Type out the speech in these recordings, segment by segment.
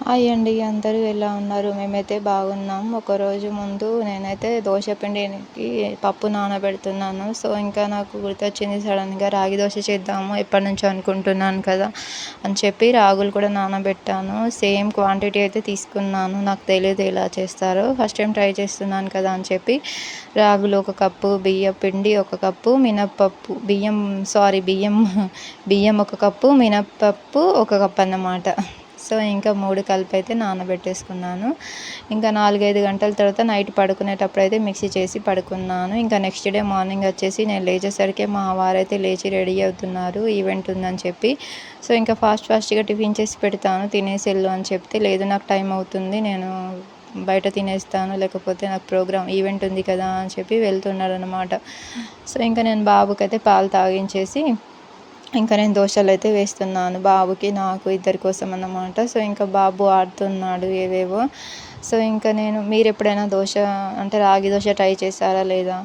Hi అండి, అందరూ ఎలా ఉన్నారు? మేమైతే బాగున్నాం. ఒకరోజు ముందు నేనైతే దోశ పిండికి పప్పు నానబెడుతున్నాను. సో ఇంకా నాకు గుర్తొచ్చింది సడన్గా రాగి దోశ చేద్దాము, ఎప్పటి నుంచో అనుకుంటున్నాను కదా అని చెప్పి రాగులు కూడా నానబెట్టాను. సేమ్ క్వాంటిటీ అయితే తీసుకున్నాను, నాకు తెలియదు ఎలా చేస్తారో, ఫస్ట్ టైం ట్రై చేస్తున్నాను కదా అని చెప్పి రాగులు 1 కప్పు, బియ్యం పిండి 1 కప్పు, మినప్పప్పు బియ్యం 1 కప్పు, మినప్పప్పు 1 కప్పు అన్నమాట. సో ఇంకా 3 కలిపి అయితే నానబెట్టేసుకున్నాను. ఇంకా 4-5 గంటల తర్వాత నైట్ పడుకునేటప్పుడు అయితే మిక్సీ చేసి పడుకున్నాను. ఇంకా నెక్స్ట్ డే మార్నింగ్ వచ్చేసి నేను లేచేసరికి మా వారైతే లేచి రెడీ అవుతున్నారు, ఈవెంట్ ఉందని చెప్పి. సో ఇంకా ఫాస్ట్గా టిఫిన్ చేసి పెడతాను, తినేసి వెళ్ళు అని చెప్తే, లేదు నాకు టైం అవుతుంది, నేను బయట తినేస్తాను, లేకపోతే నాకు ప్రోగ్రామ్ ఈవెంట్ ఉంది కదా అని చెప్పి వెళ్తున్నాడు అనమాట. సో ఇంకా నేను బాబుకైతే పాలు తాగించేసి ఇంకా నేను దోశలు అయితే వేస్తున్నాను, బాబుకి నాకు ఇద్దరి కోసం అన్నమాట. సో ఇంకా బాబు ఆడుతున్నాడు ఏవేవో. సో ఇంకా మీరు ఎప్పుడైనా దోశ అంటే రాగి దోశ ట్రై చేశారా లేదా,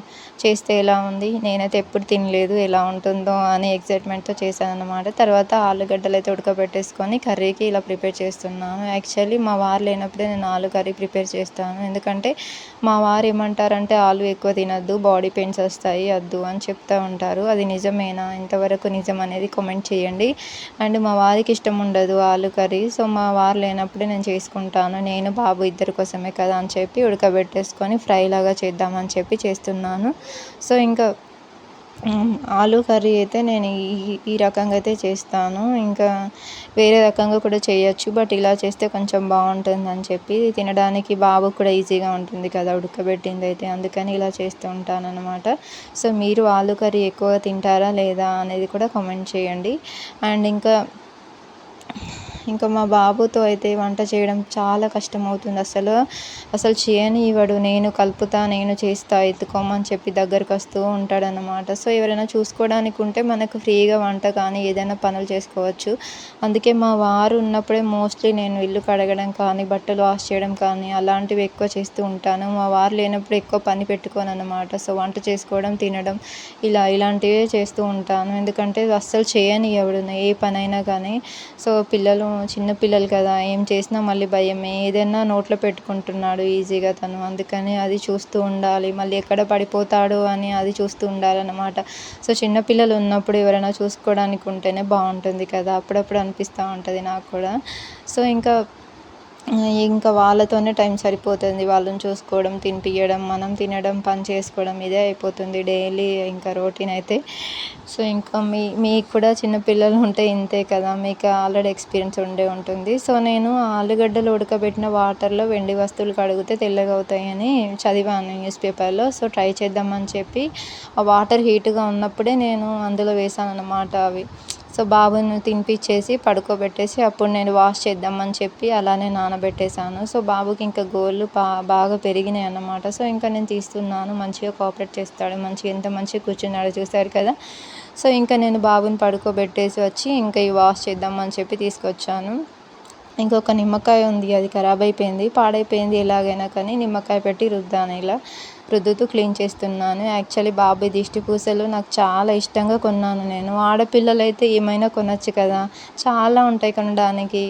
చేస్తే ఎలా ఉంది? నేనైతే ఎప్పుడు తినలేదు, ఎలా ఉంటుందో అని ఎక్సైట్మెంట్తో చేశాను అన్నమాట. తర్వాత ఆలుగడ్డలు అయితే ఉడకబెట్టేసుకొని కర్రీకి ఇలా ప్రిపేర్ చేస్తున్నాను. యాక్చువల్లీ మా వారు లేనప్పుడే నేను ఆలు కర్రీ ప్రిపేర్ చేస్తాను, ఎందుకంటే మా వారు ఏమంటారంటే ఆలు ఎక్కువ తినద్దు, బాడీ పెయిన్స్ వస్తాయి, వద్దు అని చెప్తూ ఉంటారు. అది నిజమేనా? ఇంతవరకు నిజం అనేది కామెంట్ చేయండి. అండ్ మా వారికి ఇష్టం ఉండదు ఆలు కర్రీ. సో మా వారు లేనప్పుడే నేను చేసుకుంటాను, నేను బాబు ఇద్దరి కోసమే కదా అని చెప్పి ఉడకబెట్టేసుకొని ఫ్రై లాగా చేద్దామని చెప్పి చేస్తున్నాను. సో ఇంకా ఆలు కర్రీ అయితే నేను ఈ రకంగా అయితే చేస్తాను. ఇంకా వేరే రకంగా కూడా చేయొచ్చు, బట్ ఇలా చేస్తే కొంచెం బాగుంటుందని చెప్పి, తినడానికి బాబుకు కూడా ఈజీగా ఉంటుంది కదా ఉడకబెట్టింది అయితే, అందుకని ఇలా చేస్తూ ఉంటాను అనమాట. సో మీరు ఆలు కర్రీ ఎక్కువగా తింటారా లేదా అనేది కూడా కామెంట్ చేయండి. అండ్ ఇంకా మా బాబుతో అయితే వంట చేయడం చాలా కష్టమవుతుంది. అసలు చేయనివ్వడు. నేను కలుపుతా, నేను చేస్తా, ఎత్తుకోమని చెప్పి దగ్గరకు వస్తూ ఉంటాడనమాట. సో ఎవరైనా చూసుకోవడానికి ఉంటే మనకు ఫ్రీగా వంట కానీ ఏదైనా పనులు చేసుకోవచ్చు. అందుకే మా వారు ఉన్నప్పుడే మోస్ట్లీ నేను ఇల్లు కడగడం కానీ, బట్టలు వాష్ చేయడం కానీ అలాంటివి ఎక్కువ చేస్తూ ఉంటాను. మా వారు లేనప్పుడు ఎక్కువ పని పెట్టుకోను అనమాట. సో వంట చేసుకోవడం, తినడం ఇలాంటివే చేస్తూ ఉంటాను, ఎందుకంటే అస్సలు చేయనివ్వడు ఏ పనైనా కానీ. సో చిన్న పిల్లలు కదా, ఏం చేసినా మళ్ళీ భయమే, ఏదైనా నోట్లో పెట్టుకుంటున్నాడు ఈజీగా తను, అందుకని అది చూస్తూ ఉండాలి, మళ్ళీ ఎక్కడ పడిపోతాడు అని అది చూస్తూ ఉండాలన్నమాట. సో చిన్నపిల్లలు ఉన్నప్పుడు ఎవరైనా చూసుకోవడానికి ఉంటేనే బాగుంటుంది కదా, అప్పుడప్పుడు అనిపిస్తూ ఉంటుంది నాకు కూడా. సో ఇంకా వాళ్ళతోనే టైం సరిపోతుంది, వాళ్ళని చూసుకోవడం, తినిపించడం, మనం తినడం, పని చేసుకోవడం, ఇదే అయిపోతుంది డైలీ ఇంకా రొటీన్ అయితే. సో ఇంకా మీకు కూడా చిన్నపిల్లలు ఉంటే ఇంతే కదా, మీకు ఆల్రెడీ ఎక్స్పీరియన్స్ ఉంటుంది. సో నేను ఆలుగడ్డలు ఉడకబెట్టిన వాటర్లో వెండి వస్తువులు కడిగితే తెల్లగా అవుతాయని చదివాను న్యూస్ పేపర్లో. సో ట్రై చేద్దామని చెప్పి ఆ వాటర్ హీట్గా ఉన్నప్పుడే నేను అందులో వేసాను అన్నమాట అవి. సో బాబుని తినిపించేసి పడుకోబెట్టేసి అప్పుడు నేను వాష్ చేద్దామని చెప్పి అలానే నానబెట్టేశాను. సో బాబుకి ఇంకా గోళ్ళు బాగా పెరిగినాయి అన్నమాట. సో ఇంకా నేను తీస్తున్నాను, మంచిగా కోఆపరేట్ చేస్తాడు, ఎంత మంచిగా కూర్చున్నాడో చూశారు కదా. సో ఇంకా నేను బాబుని పడుకోబెట్టేసి వచ్చి ఇంకా ఇవి వాష్ చేద్దామని చెప్పి తీసుకొచ్చాను. ఇంకొక నిమ్మకాయ ఉంది, అది ఖరాబ్ అయిపోయింది, పాడైపోయింది, ఎలాగైనా కానీ నిమ్మకాయ పెట్టి రుద్దాను, ఇలా రుద్దుతూ క్లీన్ చేస్తున్నాను. యాక్చువల్లీ బాబు దిష్టి పూసలు నాకు చాలా ఇష్టంగా కొన్నాను నేను. ఆడపిల్లలైతే ఏమైనా కొనచ్చు కదా, చాలా ఉంటాయి కొనడానికి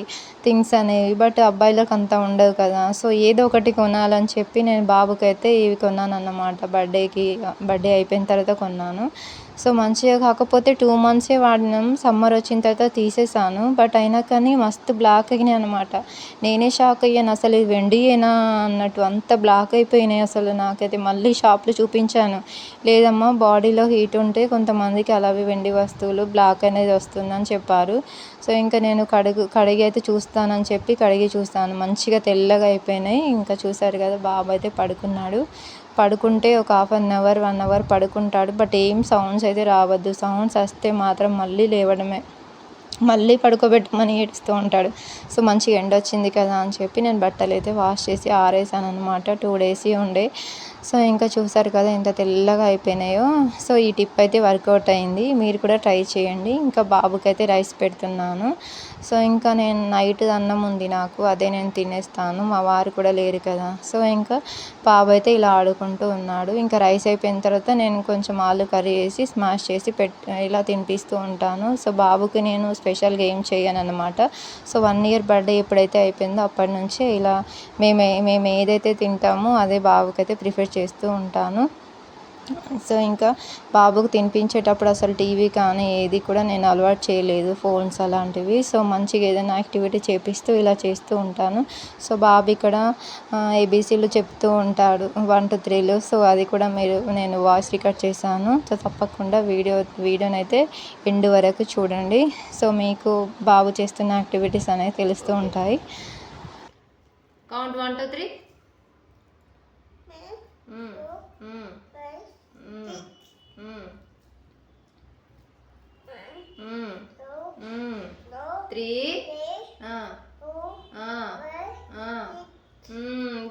థింగ్స్ అనేవి, బట్ అబ్బాయిలకు అంత ఉండవు కదా. సో ఏదో ఒకటి కొనాలని చెప్పి నేను బాబుకైతే ఇవి కొన్నాను అన్నమాట. బర్త్డే అయిపోయిన తర్వాత కొన్నాను. సో మంచిగా, కాకపోతే 2 months వాడినాం, సమ్మర్ వచ్చిన తర్వాత తీసేసాను, బట్ అయినా కానీ మస్తు బ్లాక్ అయినాయి అనమాట. నేనే షాక్ అయ్యాను, అసలు ఇది వెండియేనా అన్నట్టు అంత బ్లాక్ అయిపోయినాయి అసలు. నాకైతే మళ్ళీ షాప్లో చూపించాను, లేదమ్మా బాడీలో హీట్ ఉంటే కొంతమందికి అలాగే వెండి వస్తువులు బ్లాక్ అనేది వస్తుందని చెప్పారు. సో ఇంకా నేను కడిగి అయితే చూస్తానని చెప్పి కడిగి చూస్తాను, మంచిగా తెల్లగా అయిపోయినాయి. ఇంకా చూసారు కదా, బాబు అయితే పడుకుంటే ఒక 1/2 1 hour పడుకుంటాడు, బట్ ఏం సౌండ్స్ అయితే రావద్దు, సౌండ్స్ వస్తే మాత్రం మళ్ళీ లేవడమే, మళ్ళీ పడుకోబెట్టమని ఏడుస్తూ ఉంటాడు. సో మంచిగా ఎండ వచ్చింది కదా అని చెప్పి నేను బట్టలు అయితే వాష్ చేసి ఆరేసాను అనమాట, 2 days ఉండే. సో ఇంకా చూసారు కదా ఎంత తెల్లగా అయిపోయినాయో. సో ఈ టిప్ అయితే వర్కౌట్ అయింది, మీరు కూడా ట్రై చేయండి. ఇంకా బాబుకైతే రైస్ పెడుతున్నాను. సో ఇంకా నేను నైట్ అన్నం ఉంది నాకు, అదే నేను తినేస్తాను, మా వారు కూడా లేరు కదా. సో ఇంకా బాబు అయితే ఇలా ఆడుకుంటూ ఉన్నాడు. ఇంకా రైస్ అయిపోయిన తర్వాత నేను కొంచెం ఆలు కర్రీ వేసి స్మాష్ చేసి ఇలా తినిపిస్తూ ఉంటాను. సో బాబుకి నేను స్పెషల్గా ఏం చేయను అనమాట. సో 1 ఇయర్ బర్త్డే ఎప్పుడైతే అయిపోయిందో అప్పటి నుంచే ఇలా మేము ఏదైతే తింటామో అదే బాబుకైతే ప్రిఫర్ చేస్తూ ఉంటాను. సో ఇంకా బాబుకు తినిపించేటప్పుడు అసలు టీవీ కానీ ఏది కూడా నేను అలవాటు చేయలేదు, ఫోన్స్ అలాంటివి. సో మంచిగా ఏదైనా యాక్టివిటీ చేపిస్తూ ఇలా చేస్తూ ఉంటాను. సో బాబు ఇక్కడ ఏబీసీలు చెప్తూ ఉంటాడు 1 to 3. సో అది కూడా నేను వాయిస్ రికార్డ్ చేశాను. సో తప్పకుండా వీడియోనైతే ఎండ్ వరకు చూడండి. సో మీకు బాబు చేస్తున్న యాక్టివిటీస్ అనేవి తెలుస్తూ ఉంటాయి. Count 1 to 3.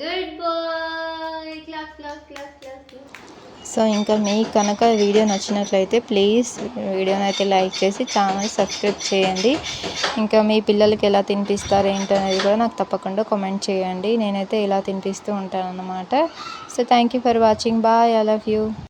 Good boy. Class class class class. So ఇంకా మీకు కనుక వీడియో నచ్చినట్లయితే ప్లీజ్ వీడియోనైతే లైక్ చేసి ఛానల్ సబ్స్క్రైబ్ చేయండి. ఇంకా మీ పిల్లలకి ఎలా తినిపిస్తారు ఏంటనేది కూడా నాకు తప్పకుండా కామెంట్ చేయండి. నేనైతే ఇలా తినిపిస్తూ ఉంటాను అన్నమాట. So thank you for watching. Bye. I love you.